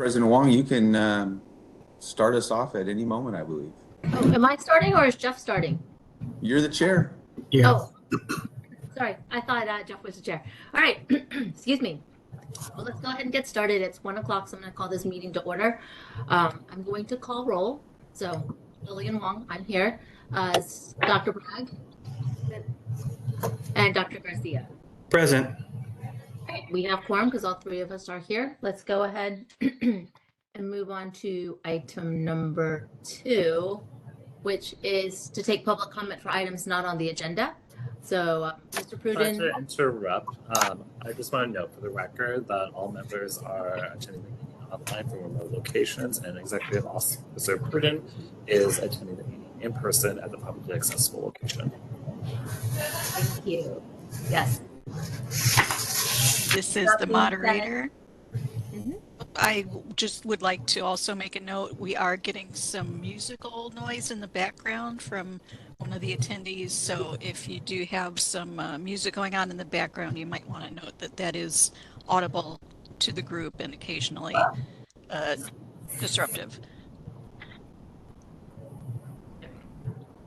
President Wong, you can start us off at any moment, I believe. Oh, am I starting or is Jeff starting? You're the chair. Yeah. Oh, sorry. I thought Jeff was the chair. All right. Excuse me. Well, let's go ahead and get started. It's 1 o'clock, so I'm going to call this meeting to order. I'm going to call roll. So, Lillian Wong, I'm here. Dr. Bragg and Dr. Garcia. Present. All right, we have quorum because all three of us are here. Let's go ahead and move on to item number 2, which is to take public comment for items not on the agenda. So, Mr. Pruden. To interrupt, I just want to note for the record that all members are attending the meeting online from remote locations, and Executive Officer Pruden is attending the meeting in person at the publicly accessible location. Thank you. Yes. This is the moderator. Mm-hmm. I just would like to also make a note. We are getting some musical noise in the background from one of the attendees. So if you do have some music going on in the background, you might want to note that that is audible to the group and occasionally disruptive.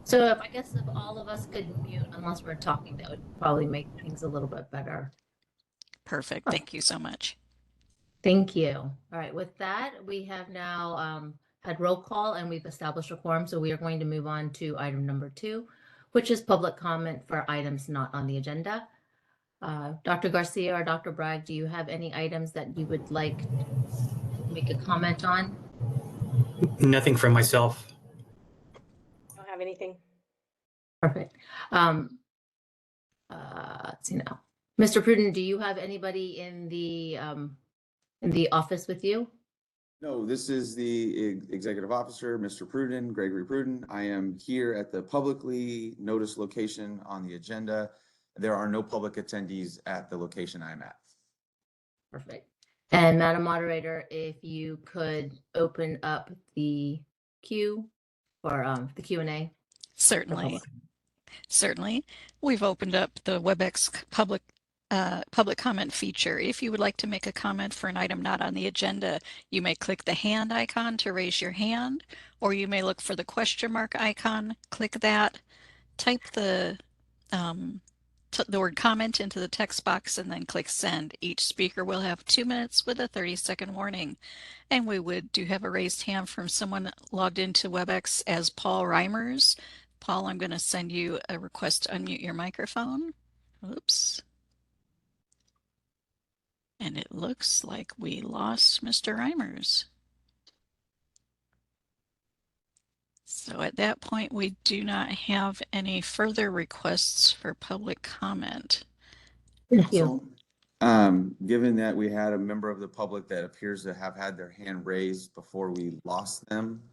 So if all of us could mute unless we're talking, that would probably make things a little bit better. Perfect. Thank you so much. Thank you. All right. With that, we have now had roll call and we've established a quorum. So we are going to move on to item number 2, which is public comment for items not on the agenda. Dr. Garcia or Dr. Bragg, do you have any items that you would like to make a comment on? Nothing from myself. Don't have anything. Perfect. Let's see now. Mr. Pruden, do you have anybody in the office with you? No, this is the executive officer, Mr. Pruden, Gregory Pruden. I am here at the publicly noticed location on the agenda. There are no public attendees at the location I'm at. Perfect. And Madam Moderator, if you could open up the queue for the Q&A. Certainly. Certainly. We've opened up the WebEx public comment feature. If you would like to make a comment for an item not on the agenda, you may click the hand icon to raise your hand, or you may look for the question mark icon, click that, type the word comment into the text box, and then click send. Each speaker will have 2 minutes with a 30-second warning. And we do have a raised hand from someone logged into WebEx as Paul Reimers. Paul, I'm going to send you a request to unmute your microphone. Oops. And it looks like we lost Mr. Reimers. So at that point, we do not have any further requests for public comment. Thank you. So, given that we had a member of the public that appears to have had their hand raised before we lost them,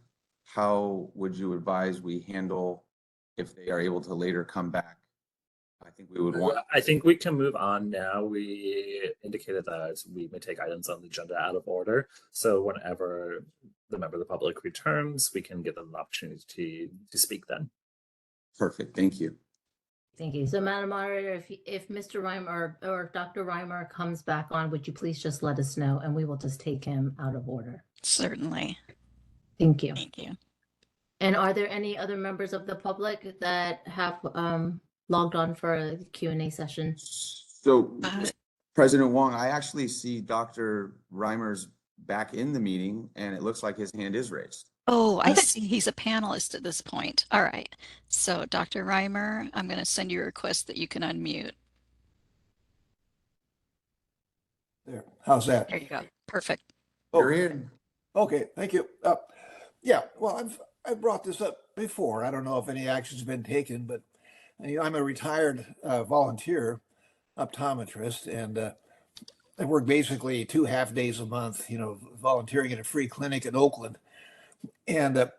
how would you advise we handle if they are able to later come back? I think we would want. I think we can move on now. We indicated that we may take items on the agenda out of order. So whenever the member of the public returns, we can give them an opportunity to speak then. Perfect. Thank you. Thank you. So Madam Moderator, if Mr. Reimer or Dr. Reimer comes back on, would you please just let us know and we will just take him out of order. Certainly. Thank you. Thank you. And are there any other members of the public that have logged on for a Q&A session? So, President Wong, I actually see Dr. Reimers back in the meeting, and it looks like his hand is raised. Oh, I see. He's a panelist at this point. All right. So, Dr. Reimer, I'm going to send you a request that you can unmute. There. How's that? There you go. Perfect. You're in. Okay. Thank you. Yeah. Well, I've brought this up before. I don't know if any action's been taken, but I'm a retired volunteer optometrist, and I work basically 2 half days a month, volunteering at a free clinic in Oakland. And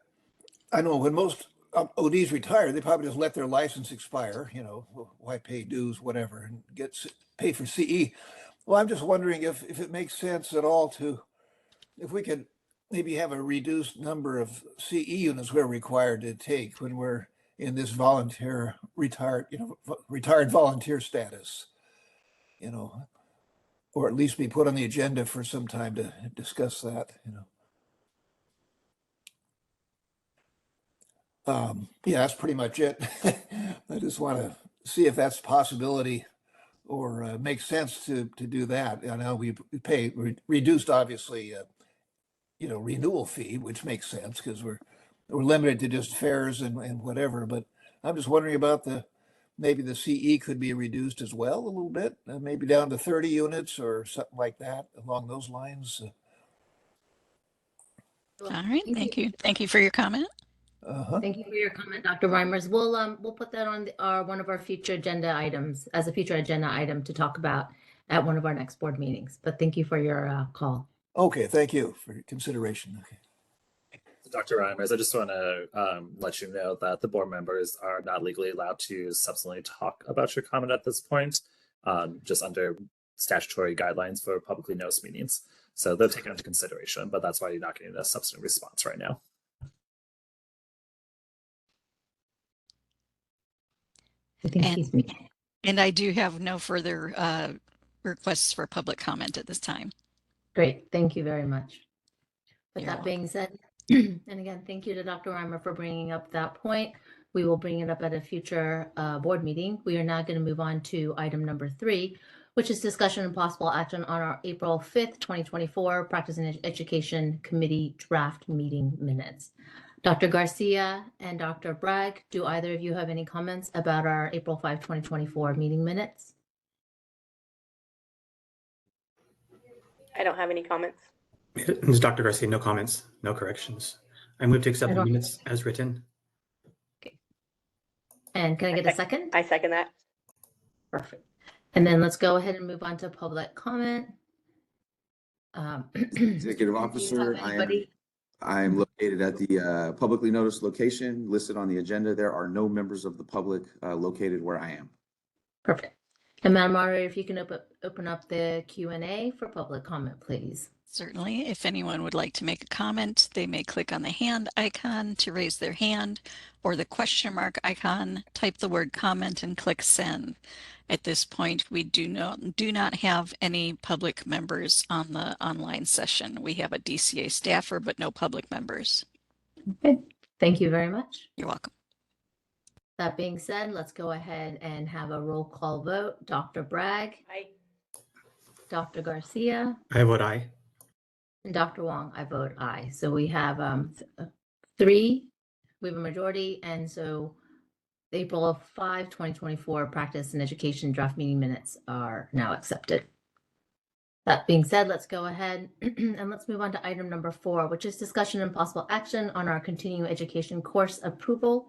I know when most ODs retire, they probably just let their license expire, why pay dues, whatever, and pay for CE. Well, I'm just wondering if it makes sense at all if we could maybe have a reduced number of CE units we're required to take when we're in this retired volunteer status. or at least be put on the agenda for some time to discuss that, you know. Yeah, that's pretty much it. I just want to see if that's a possibility or makes sense to do that. I know we pay reduced, obviously, you know, renewal fee, which makes sense because we're limited to just fares and whatever. But I'm just wondering about maybe the CE could be reduced as well a little bit, maybe down to 30 units or something like that along those lines. All right, thank you. Thank you for your comment. Uh-huh. Thank you for your comment, Dr. Reimers. We'll put that on one of our future agenda items as a future agenda item to talk about at one of our next board meetings. But thank you for your call. Okay, thank you for your consideration. Okay. Dr. Reimers, I just want to let you know that the board members are not legally allowed to subsequently talk about your comment at this point, just under statutory guidelines for publicly noticed meetings. So they're taken into consideration, but that's why you're not getting a substantive response right now. I think And- he's me. And I do have no further requests for public comment at this time. Great. Thank you very much. With You're that being said, and again, thank you to Dr. Reimer for bringing up that point. We will bring it up at a future board meeting. We are now going to move on to item number 3, which is discussion and possible action on our April 5th, 2024 Practice and Education Committee draft meeting minutes. Dr. Garcia and Dr. Bragg, do either of you have any comments about our April 5, 2024 meeting minutes? I don't have any comments. Ms. Dr. Garcia, no comments, no corrections. I move to accept I the don't- minutes as written. And can I get a second? I second that. Perfect. And then let's go ahead and move on to public comment. Executive do you have Officer, anybody? I'm located at the publicly noticed location listed on the agenda. There are no members of the public located where I am. Perfect. And Madam Moderator, if you can open up the Q&A for public comment, please. Certainly, if anyone would like to make a comment, they may click on the hand icon to raise their hand or the question mark icon, type the word comment and click send. At this point, we do not have any public members on the online session. We have a DCA staffer, but no public members. Okay. Thank you very much. You're welcome. That being said, let's go ahead and have a roll call vote. Dr. Bragg, I Dr. Garcia, I vote aye. and Dr. Wong, I vote aye. So we have 3, we have a majority, and so the April 5, 2024 Practice and Education draft meeting minutes are now accepted. That being said, let's go ahead and let's move on to item number 4, which is discussion and possible action on our continuing education course approval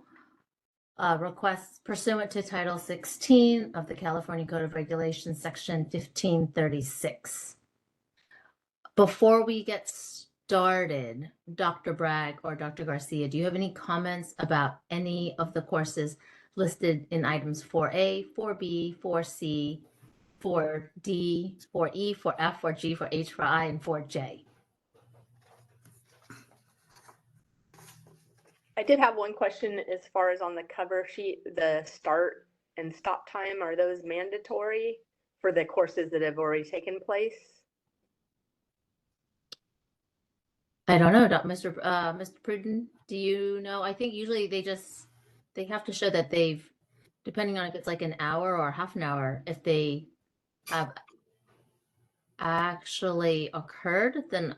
requests pursuant to Title 16 of the California Code of Regulations, Section 1536. Before we get started, Dr. Bragg or Dr. Garcia, do you have any comments about any of the courses listed in items 4A, 4B, 4C, 4D, 4E, 4F, 4G, 4H, 4I, and 4J? I did have one question as far as on the cover sheet, the start and stop time, are those mandatory for the courses that have already taken place? I don't know, Mr. Pruden, do you know? I think usually they have to show that they've, depending on if it's like an hour or half an hour, if they have actually occurred, then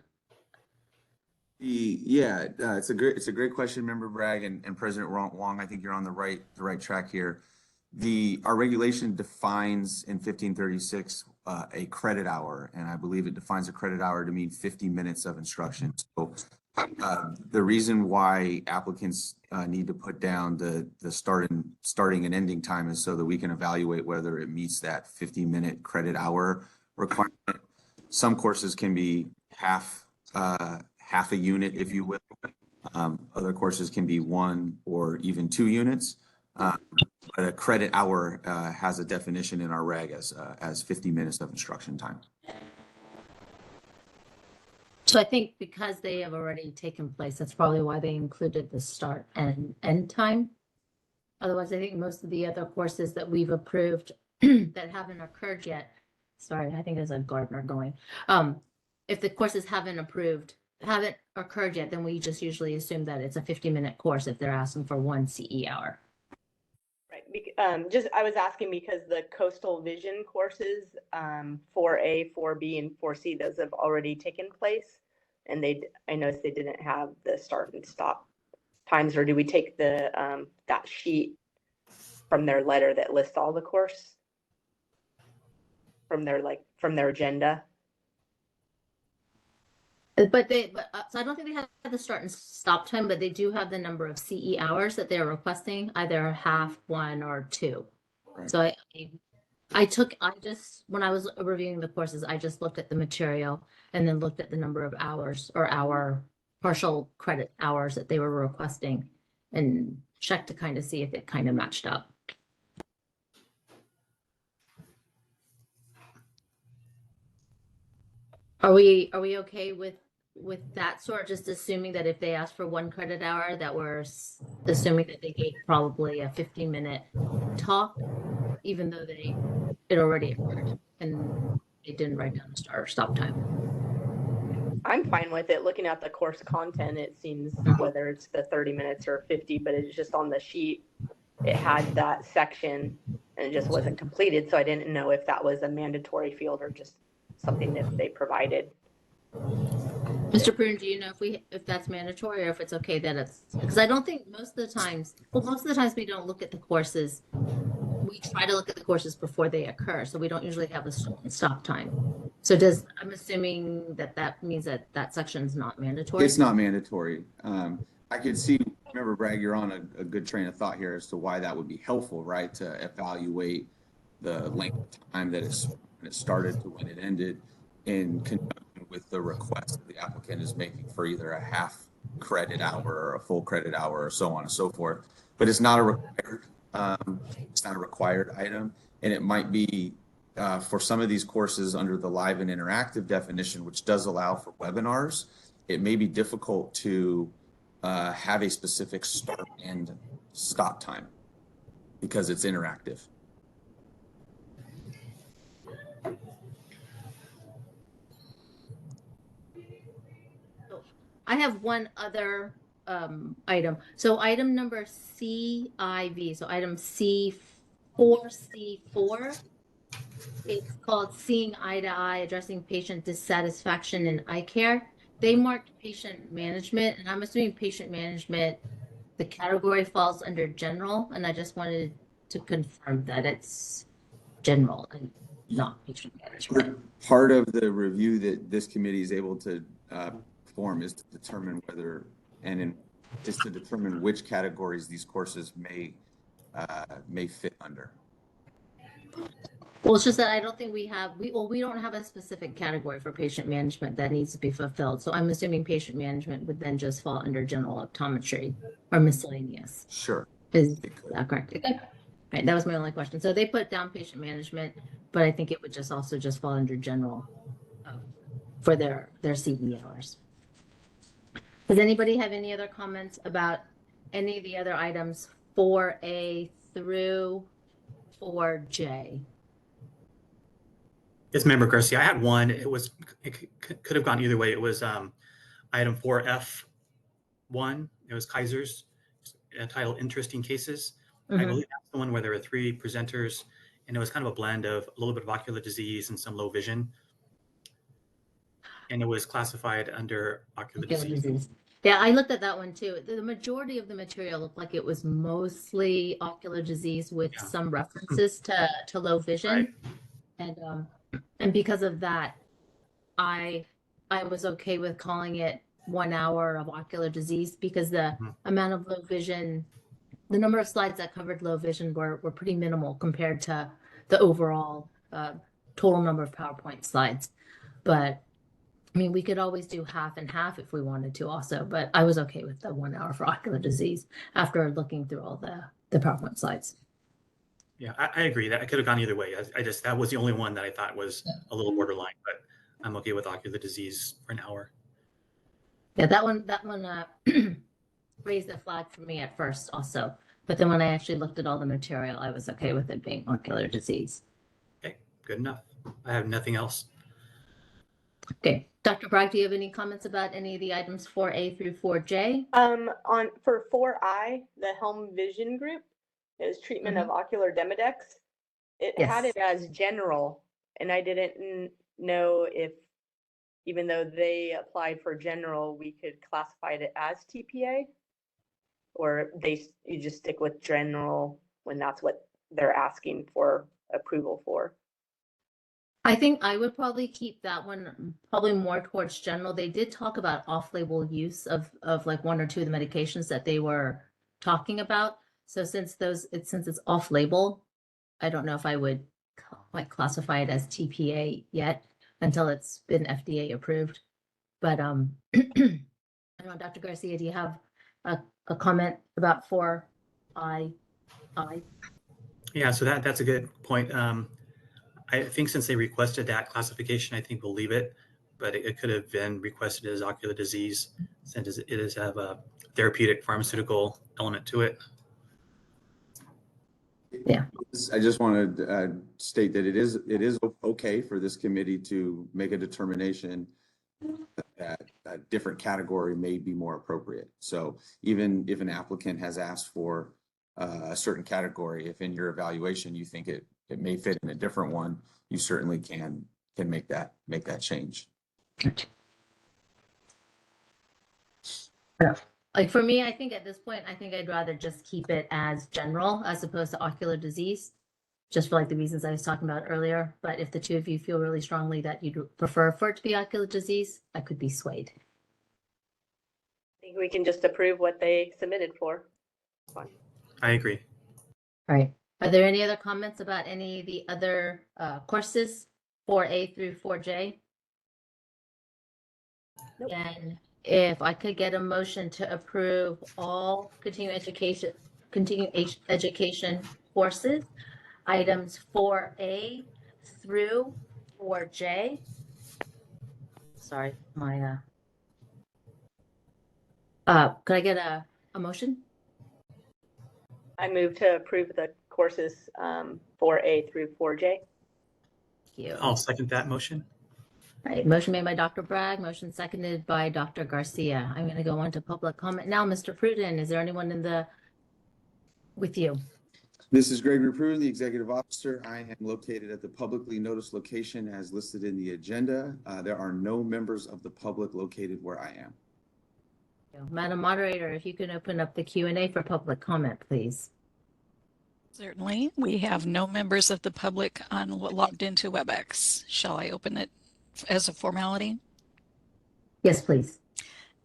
Yeah, it's a great question, Member Bragg and President Wong. I think you're on the right track here. Our regulation defines in 1536 a credit hour, and I believe it defines a credit hour to mean 50 minutes of instruction. So the reason why applicants need to put down the starting and ending time is so that we can evaluate whether it meets that 50-minute credit hour requirement. Some courses can be half a unit, if you will. Other courses can be 1 or even 2 units. But a credit hour has a definition in our reg as 50 minutes of instruction time. so I think because they have already taken place, that's probably why they included the start and end time. Otherwise, I think most of the other courses that we've approved that haven't occurred yet sorry, I think there's a gardener going. If the courses haven't occurred yet, then we just usually assume that it's a 50-minute course if they're asking for 1 CE hour. Right. I was asking because the coastal vision courses, 4A, 4B, and 4C, those have already taken place. And I noticed they didn't have the start and stop times, or do we take that sheet from their letter that lists all the course from their agenda? So I don't think they have the start and stop time, but they do have the number of CE hours that they're requesting, either half, 1, or 2. Right. So when I was reviewing the courses, I just looked at the material and then looked at the number of hours or hour partial credit hours that they were requesting and checked to kind of see if it kind of matched up. Are we okay with that sort? Just assuming that if they ask for 1 credit hour, that we're assuming that they gave probably a 15-minute talk, even though it already occurred and they didn't write down the start or stop time. I'm fine with it. Looking at the course content, it seems whether it's the 30 minutes or 50, but it's just on the sheet. It had that section and it just wasn't completed. So I didn't know if that was a mandatory field or just something that they provided. Mr. Pruden, do you know if that's mandatory or if it's okay that it's, because I don't think most of the times we don't look at the courses. We try to look at the courses before they occur. So we don't usually have a stop time. So I'm assuming that means that section is not mandatory? It's not mandatory. I could see, remember, Bragg, you're on a good train of thought here as to why that would be helpful, right? To evaluate the length of time that when it started to when it ended in conjunction with the request that the applicant is making for either a half credit hour or a full credit hour or so on and so forth. But it's not a required item, and it might be for some of these courses under the live and interactive definition, which does allow for webinars. It may be difficult to have a specific start and stop time because it's interactive. I have one other item. So item number CIV, so item C4C4, it's called Seeing Eye to Eye, Addressing Patient Dissatisfaction in Eye Care. They marked patient management, and I'm assuming patient management, the category falls under general, and I just wanted to confirm that it's general and not patient management. Part of the review that this committee is able to perform is to determine which categories these courses may fit under. Well, it's just that I don't think we don't have a specific category for patient management that needs to be fulfilled. So I'm assuming patient management would then just fall under general optometry or miscellaneous. Sure. Is that correct? Okay. Right, that was my only question. So they put down patient management, but I think it would also fall under general for their CE hours. Does anybody have any other comments about any of the other items 4A through 4J? Yes, Member Garcia, I had one. It could have gone either way. It was item 4F1. It was Kaiser's titled Interesting Cases. Mm-hmm. I believe that's the one where there were 3 presenters, and it was kind of a blend of a little bit of ocular disease and some low vision. And it was classified under ocular disease. Yeah, I looked at that one too. The majority of the material looked like it was mostly ocular disease with some references to low vision. Right. And because of that, I was okay with calling it 1 hour of ocular disease because the amount of low vision, the number of slides that covered low vision were pretty minimal compared to the overall total number of PowerPoint slides. But I mean, we could always do half and half if we wanted to also, but I was okay with the 1 hour for ocular disease after looking through all the PowerPoint slides. Yeah, I agree that I could have gone either way. That was the only one that I thought was a little borderline, but I'm okay with ocular disease for an hour. Yeah, that one raised a flag for me at first also, but then when I actually looked at all the material, I was okay with it being ocular disease. Okay, good enough. I have nothing else. Okay, Dr. Bragg, do you have any comments about any of the items 4A through 4J? For 4I, the Helm Vision Group, is treatment of ocular Demodex. It had Yes. it as general, and I didn't know if, even though they applied for general, we could classify it as TPA, or you just stick with general when that's what they're asking for approval for. I think I would probably keep that one probably more towards general. They did talk about off-label use of like one or two of the medications that they were talking about. So since it's off-label, I don't know if I would like classify it as TPA yet until it's been FDA approved. But I don't know, Dr. Garcia, do you have a comment about 4I? Yeah, so that's a good point. I think since they requested that classification, I think we'll leave it, but it could have been requested as ocular disease since it does have a therapeutic pharmaceutical element to it. Yeah. I just want to state that it is okay for this committee to make a determination that a different category may be more appropriate. So even if an applicant has asked for a certain category, if in your evaluation you think it may fit in a different one, you certainly can make that change. Like for me, I think at this point, I think I'd rather just keep it as general as opposed to ocular disease, just for like the reasons I was talking about earlier. But if the two of you feel really strongly that you'd prefer for it to be ocular disease, I could be swayed. I think we can just approve what they submitted for. Fine. I agree. All right. Are there any other comments about any of the other courses, 4A through 4J? Nope. And if I could get a motion to approve all continuing education courses, items 4A through 4J. Sorry, could I get a motion? I move to approve the courses 4A through 4J. Thank you. I'll second that motion. All right, motion made by Dr. Bragg, motion seconded by Dr. Garcia. I'm going to go on to public comment now. Mr. Pruden, is there anyone with you? This is Gregory Pruden, the executive officer. I am located at the publicly noticed location as listed in the agenda. There are no members of the public located where I am. Madam Moderator, if you can open up the Q&A for public comment, please. Certainly. We have no members of the public logged into WebEx. Shall I open it as a formality? Yes, please.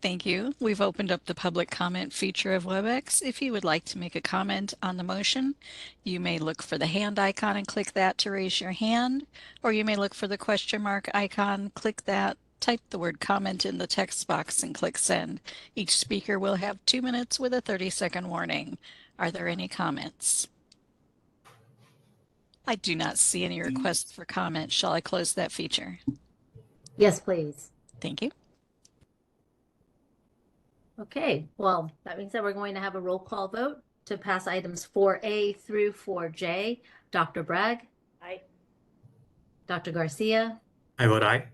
Thank you. We've opened up the public comment feature of WebEx. If you would like to make a comment on the motion, you may look for the hand icon and click that to raise your hand, or you may look for the question mark icon, click that, type the word comment in the text box and click send. Each speaker will have 2 minutes with a 30-second warning. Are there any comments? I do not see any requests for comment. Shall I close that feature? Yes, please. Thank you. Okay, well, that means that we're going to have a roll call vote to pass items 4A through 4J. Dr. Bragg? Aye. Dr. Garcia? I vote aye.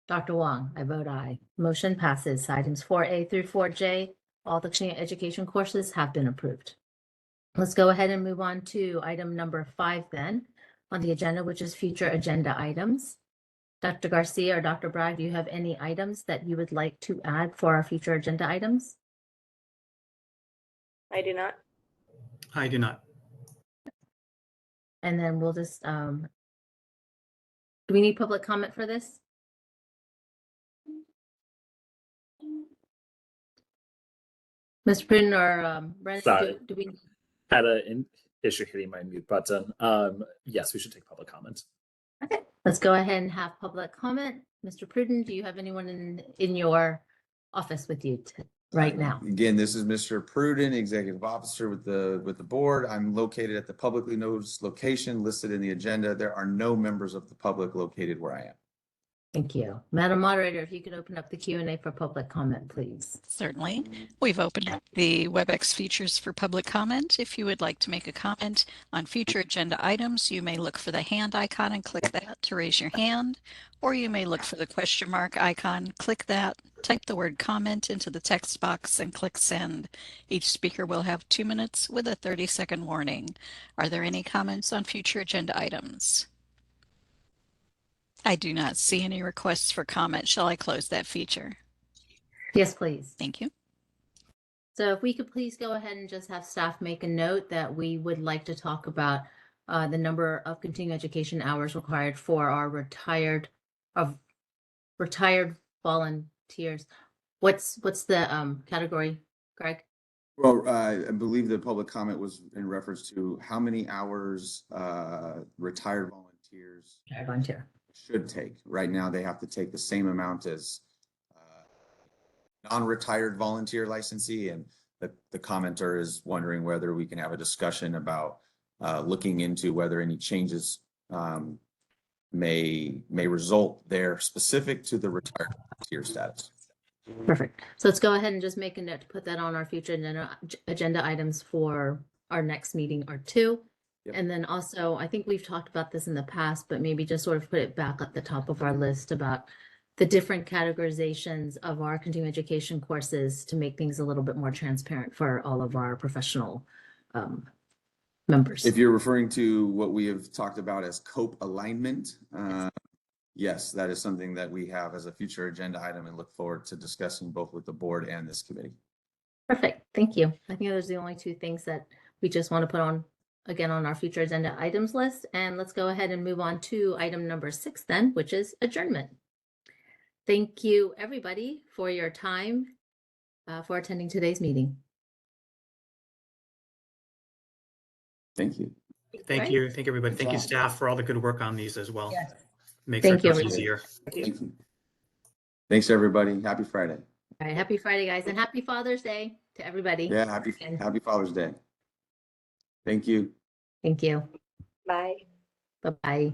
Dr. Wong? I vote aye. Motion passes. Items 4A through 4J, all the continuing education courses have been approved. Let's go ahead and move on to item number 5 then on the agenda, which is future agenda items. Dr. Garcia or Dr. Bragg, do you have any items that you would like to add for our future agenda items? I do not. I do not. And then we'll just, do we need public comment for this? Mr. Pruden or Brennan, Sorry. do we? Had an issue hitting my mute button. Yes, we should take public comment. Okay, let's go ahead and have public comment. Mr. Pruden, do you have anyone in your office with you right now? Again, this is Mr. Pruden, executive officer with the board. I'm located at the publicly noticed location listed in the agenda. There are no members of the public located where I am. Thank you. Madam Moderator, if you could open up the Q&A for public comment, please. Certainly. We've opened up the WebEx features for public comment. If you would like to make a comment on future agenda items, you may look for the hand icon and click that to raise your hand, or you may look for the question mark icon, click that, type the word comment into the text box and click send. Each speaker will have 2 minutes with a 30-second warning. Are there any comments on future agenda items? I do not see any requests for comment. Shall I close that feature? Yes, please. Thank you. So if we could please go ahead and just have staff make a note that we would like to talk about the number of continuing education hours required for our retired volunteers. What's the category, Greg? Well, I believe the public comment was in reference to how many hours retired volunteers Retired volunteer. should take. Right now, they have to take the same amount as non-retired volunteer licensee, and the commenter is wondering whether we can have a discussion about looking into whether any changes may result there specific to the retired volunteer status. Perfect. So let's go ahead and just make a note to put that on our future agenda items for our next meeting or two. Yep. And then also, I think we've talked about this in the past, but maybe just sort of put it back at the top of our list about the different categorizations of our continuing education courses to make things a little bit more transparent for all of our professional members. If you're referring to what we have talked about as COPE alignment, yes, that is something that we have as a future agenda item and look forward to discussing both with the board and this committee. Perfect. Thank you. I think those are the only two things that we just want to put on again on our future agenda items list. And let's go ahead and move on to item number 6 then, which is adjournment. Thank you, everybody, for your time for attending today's meeting. Thank you. Thank Right. you. Thank you, everybody. Thank you, Wow. staff, for all the good work on these as well. Yes. Makes Thank our you, jobs everybody. easier. Thank you. Thanks, everybody. Happy Friday. All right. Happy Friday, guys, and happy Father's Day to everybody. Yeah, happy Father's Day. Thank you. Thank you. Bye. Bye-bye.